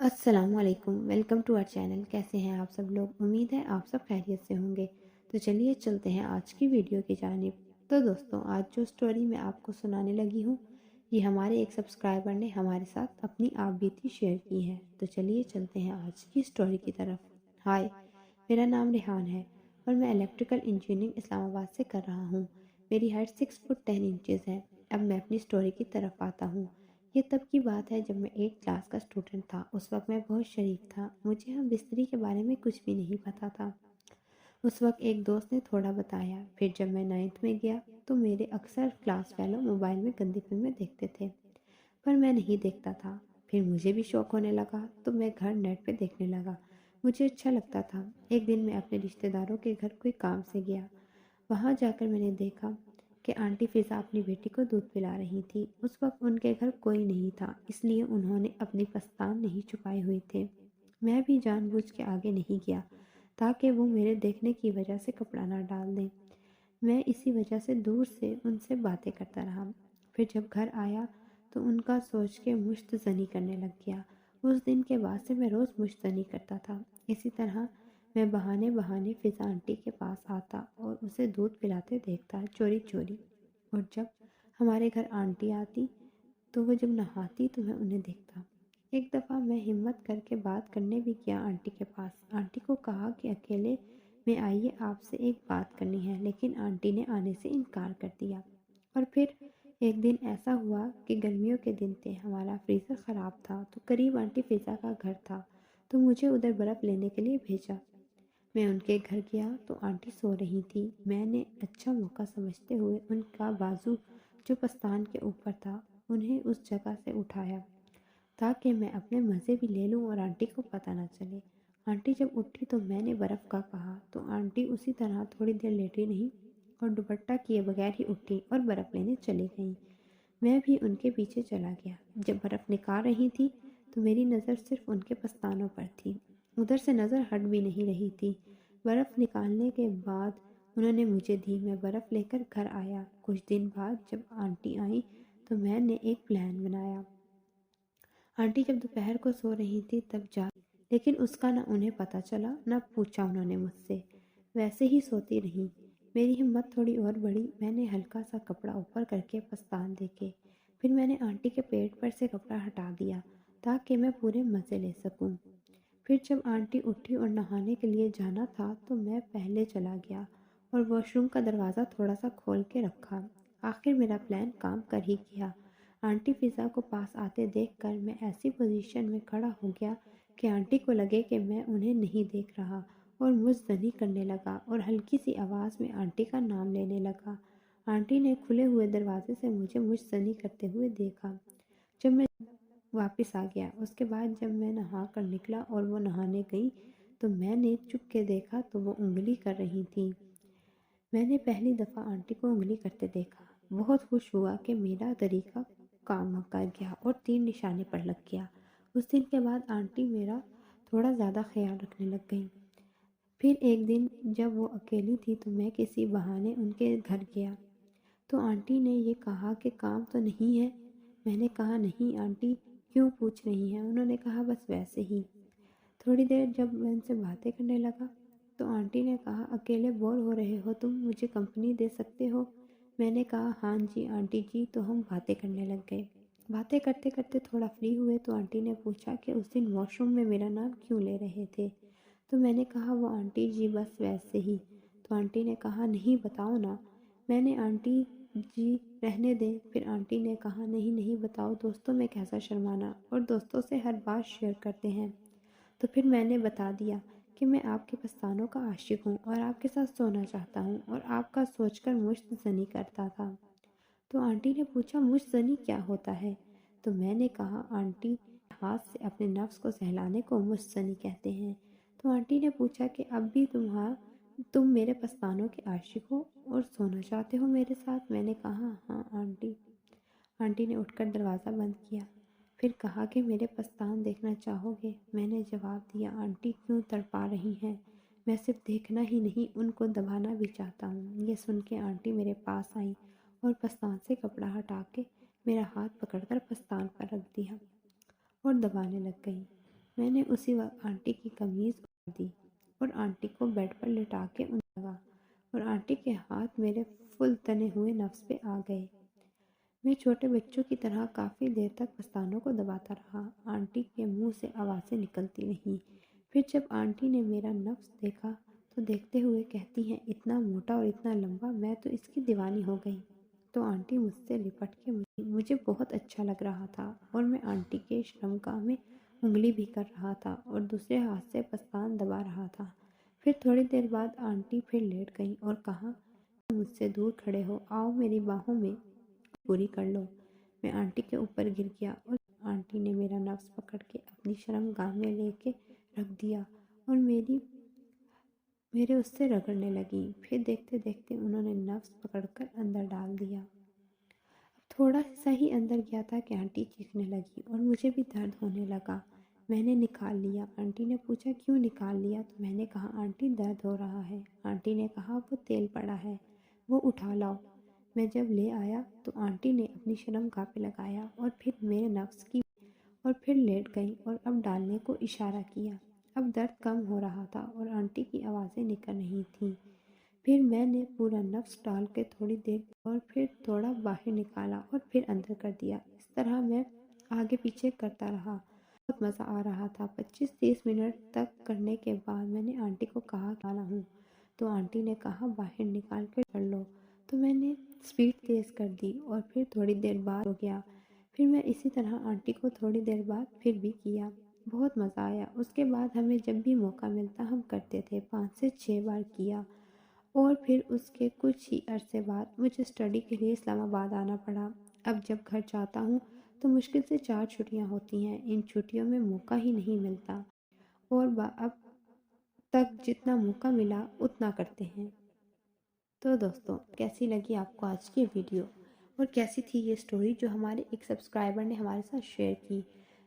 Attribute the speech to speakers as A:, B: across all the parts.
A: अस्सलाम वालेकुम। Welcome to our channel. कैसे हैं आप सब लोग? उम्मीद है आप सब खैरियत से होंगे। तो चलिए चलते हैं आज की वीडियो की जानिब। तो दोस्तों, आज जो स्टोरी मैं आपको सुनाने लगी हूँ, ये हमारे एक सब्सक्राइबर ने हमारे साथ अपनी आप बीती शेयर की है। तो चलिए चलते हैं आज की स्टोरी की तरफ। हाय, मेरा नाम रेहान है और मैं इलेक्ट्रिकल इंजीनियरिंग इस्लामाबाद से कर रहा हूँ। मेरी हाइट 6 फुट 10 इंचज़ है। अब मैं अपनी स्टोरी की तरफ आता हूँ। ये तब की बात है जब मैं 8 क्लास का स्टूडेंट था। उस वक्त मैं बहुत शरीफ था। मुझे हम बिस्तरी के बारे में कुछ भी नहीं पता था। उस वक्त एक दोस्त ने थोड़ा बताया। फिर जब मैं 9th में गया तो मेरे अक्सर क्लास फेलो मोबाइल में गंदी फिल्में देखते थे, पर मैं नहीं देखता था। फिर मुझे भी शौक होने लगा तो मैं घर नेट पे देखने लगा। मुझे अच्छा लगता था। एक दिन मैं अपने रिश्तेदारों के घर कोई काम से गया। वहाँ जाकर मैंने देखा कि आंटी फ़िज़ा अपनी बेटी को दूध पिला रही थी। उस वक्त उनके घर कोई नहीं था, इसलिए उन्होंने अपनी पस्तान नहीं छुपाए हुए थे। मैं भी जानबूझ के आगे नहीं गया ताकि वो मेरे देखने की वजह से कपड़ा ना डाल दें। मैं इसी वजह से दूर से उनसे बातें करता रहा। फिर जब घर आया तो उनका सोच के मुश्तज़नी करने लग गया। उस दिन के बाद से मैं रोज़ मुश्तज़नी करता था। इसी तरह मैं बहाने बहाने फ़िज़ा आंटी के पास आता और उसे दूध पिलाते देखता, चोरी चोरी। और जब हमारे घर आंटी आती तो वो जब नहाती तो मैं उन्हें देखता। एक दफ़ा मैं हिम्मत करके बात करने भी गया आंटी के पास। आंटी को कहा कि अकेले में आइए, आपसे एक बात करनी है, लेकिन आंटी ने आने से इनकार कर दिया। और फिर एक दिन ऐसा हुआ कि गर्मियों के दिन थे, हमारा फ्रीज़र ख़राब था तो करीब आंटी फ़िज़ा का घर था, तो मुझे उधर बर्फ़ लेने के लिए भेजा। मैं उनके घर गया तो आंटी सो रही थी। मैंने अच्छा मौका समझते हुए उनका बाजू जो पस्तान के ऊपर था, उन्हें उस जगह से उठाया ताकि मैं अपने मज़े भी ले लूं और आंटी को पता ना चले। आंटी जब उठी तो मैंने बर्फ़ का कहा तो आंटी उसी तरह थोड़ी देर लेटी रहीं और दुपट्टा किए बगैर ही उठी और बर्फ़ लेने चली गई। मैं भी उनके पीछे चला गया। जब बर्फ़ निकाल रही थी तो मेरी नज़र सिर्फ उनके पस्तानों पर थी। उधर से नज़र हट भी नहीं रही थी। बर्फ़ निकालने के बाद उन्होंने मुझे दी। मैं बर्फ़ लेकर घर आया। कुछ दिन बाद जब आंटी आई तो मैंने एक प्लान बनाया। आंटी जब दोपहर को सो रही थी तब जा, लेकिन उसका ना उन्हें पता चला ना पूछा उन्होंने मुझसे। वैसे ही सोती रहीं। मेरी हिम्मत थोड़ी और बढ़ी। मैंने हल्का सा कपड़ा ऊपर करके पस्तान देखे। फिर मैंने आंटी के पेट पर से कपड़ा हटा दिया ताकि मैं पूरे मज़े ले सकूं। फिर जब आंटी उठी और नहाने के लिए जाना था तो मैं पहले चला गया और वॉशरूम का दरवाज़ा थोड़ा सा खोल के रखा। आखिर मेरा प्लान काम कर ही गया। आंटी फ़िज़ा को पास आते देखकर मैं ऐसी पोजीशन में खड़ा हो गया कि आंटी को लगे कि मैं उन्हें नहीं देख रहा, और मुझ करने लगा और हल्की सी आवाज़ में आंटी का नाम लेने लगा। आंटी ने खुले हुए दरवाजे से मुझे मुझ करते हुए देखा। जब मैं वापस आ गया, उसके बाद जब मैं नहा कर निकला और वो नहाने गई तो मैंने चुप के देखा तो वो उंगली कर रही थी। मैंने पहली दफ़ा आंटी को उंगली करते देखा। बहुत खुश हुआ कि मेरा तरीका काम कर गया और तीर निशाने पर लग गया। उस दिन के बाद आंटी मेरा थोड़ा ज़्यादा ख्याल रखने लग गई। फिर एक दिन जब वो अकेली थी तो मैं किसी बहाने उनके घर गया तो आंटी ने ये कहा कि काम तो नहीं है। मैंने कहा नहीं आंटी, क्यों पूछ रही हैं? उन्होंने कहा बस वैसे ही। थोड़ी देर जब मैं उनसे बातें करने लगा तो आंटी ने कहा अकेले बोर हो रहे हो तुम, मुझे कंपनी दे सकते हो? मैंने कहा हाँ जी आंटी जी। तो हम बातें करने लग गए। बातें करते करते थोड़ा फ्री हुए तो आंटी ने पूछा कि उस दिन वॉशरूम में मेरा नाम क्यों ले रहे थे? तो मैंने कहा वो आंटी जी बस वैसे ही। तो आंटी ने कहा नहीं बताओ ना। मैंने आंटी जी रहने दें। फिर आंटी ने कहा नहीं नहीं बताओ, दोस्तों में कैसा शर्माना, और दोस्तों से हर बात शेयर करते हैं। तो फिर मैंने बता दिया कि मैं आपके पस्तानों का आशिक हूँ और आपके साथ सोना चाहता हूँ और आपका सोचकर मुश्तज़नी करता था। तो आंटी ने पूछा मुश्तज़नी क्या होता है? तो मैंने कहा आंटी, हाथ से अपने नफ्स को सहलाने को मुश्तज़नी कहते हैं। तो आंटी ने पूछा कि अब भी तुम मेरे पस्तानों के आशिक हो और सोना चाहते हो मेरे साथ? मैंने कहा हाँ आंटी। आंटी ने उठकर दरवाज़ा बंद किया। फिर कहा कि मेरे पस्तान देखना चाहोगे? मैंने जवाब दिया आंटी क्यों तड़पा रही हैं? मैं सिर्फ देखना ही नहीं, उनको दबाना भी चाहता हूँ। ये सुन के आंटी मेरे पास आई और पस्तान से कपड़ा हटा के मेरा हाथ पकड़कर पस्तान पर रख दिया और दबाने लग गई। میں نے اسی وقت آنٹی کی قمیض اتار دی اور آنٹی کو بیڈ پر لٹا کے لگا اور آنٹی کے ہاتھ میرے فل تنے ہوئے نفس پہ آ گئے۔ میں چھوٹے بچوں کی طرح کافی دیر تک پستانوں کو دباتا رہا۔ آنٹی کے منہ سے آوازیں نکلتی رہیں۔ پھر جب آنٹی نے میرا نفس دیکھا تو دیکھتے ہوئے کہتی ہیں، اتنا موٹا اور اتنا لمبا، میں تو اس کی دیوانی ہو گئی۔ تو آنٹی مجھ سے لپٹ کے مجھے بہت اچھا لگ رہا تھا اور میں آنٹی کے شرمگاہ میں انگلی بھی کر رہا تھا اور دوسرے ہاتھ سے پستان دبا رہا تھا۔ پھر تھوڑی دیر بعد آنٹی پھر لیٹ گئی اور کہا، مجھ سے دور کھڑے ہو، آؤ میری باہوں میں پوری کر لو۔ میں آنٹی کے اوپر گر گیا اور آنٹی نے میرا نفس پکڑ کے اپنی شرمگاہ میں لے کے رکھ دیا اور میرے اس سے رگڑنے لگی۔ پھر دیکھتے دیکھتے انہوں نے نفس پکڑ کر اندر ڈال دیا۔ اب تھوڑا سا ہی اندر گیا تھا کہ آنٹی چیخنے لگی اور مجھے بھی درد ہونے لگا۔ میں نے نکال لیا۔ آنٹی نے پوچھا، کیوں نکال لیا؟ تو میں نے کہا، آنٹی درد ہو رہا ہے۔ آنٹی نے کہا، وہ تیل پڑا ہے، وہ اٹھا لاؤ۔ میں جب لے آیا تو آنٹی نے اپنی شرمگاہ پہ لگایا اور پھر میرے نفس کی اور پھر لیٹ گئی اور اب ڈالنے کو اشارہ کیا۔ اب درد کم ہو رہا تھا اور آنٹی کی آوازیں نکل رہی تھیں۔ پھر میں نے پورا نفس ڈال کے تھوڑی دیر اور پھر تھوڑا باہر نکالا اور پھر اندر کر دیا۔ اس طرح میں آگے پیچھے کرتا رہا۔ بہت مزہ آ رہا تھا۔ 25-30 منٹ تک کرنے کے بعد میں نے آنٹی کو کہا کہ آنا ہوں، تو آنٹی نے کہا باہر نکال کر کر لو۔ تو میں نے سپیڈ تیز کر دی اور پھر تھوڑی دیر بعد ہو گیا۔ پھر میں اسی طرح آنٹی کو تھوڑی دیر بعد پھر بھی کیا۔ بہت مزہ آیا۔ اس کے بعد ہمیں جب بھی موقع ملتا ہم کرتے تھے۔ 5 سے 6 بار کیا اور پھر اس کے کچھ ہی عرصے بعد مجھے اسٹڈی کے لیے اسلام آباد آنا پڑا۔ اب جب گھر جاتا ہوں تو مشکل سے 4 چھٹیاں ہوتی ہیں۔ ان چھٹیوں میں موقع ہی نہیں ملتا اور اب تک جتنا موقع ملا اتنا کرتے ہیں۔ تو دوستوں، کیسی لگی آپ کو آج کی ویڈیو اور کیسی تھی یہ سٹوری جو ہمارے ایک سبسکرائبر نے ہمارے ساتھ شیئر کی؟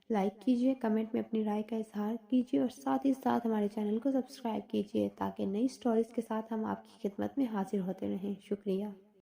A: لائک کیجئے، کمنٹ میں اپنی رائے کا اظہار کیجئے اور ساتھ ہی ساتھ ہمارے چینل کو سبسکرائب کیجئے تاکہ نئی سٹوریز کے ساتھ ہم آپ کی خدمت میں حاضر ہوتے رہیں۔ شکریہ۔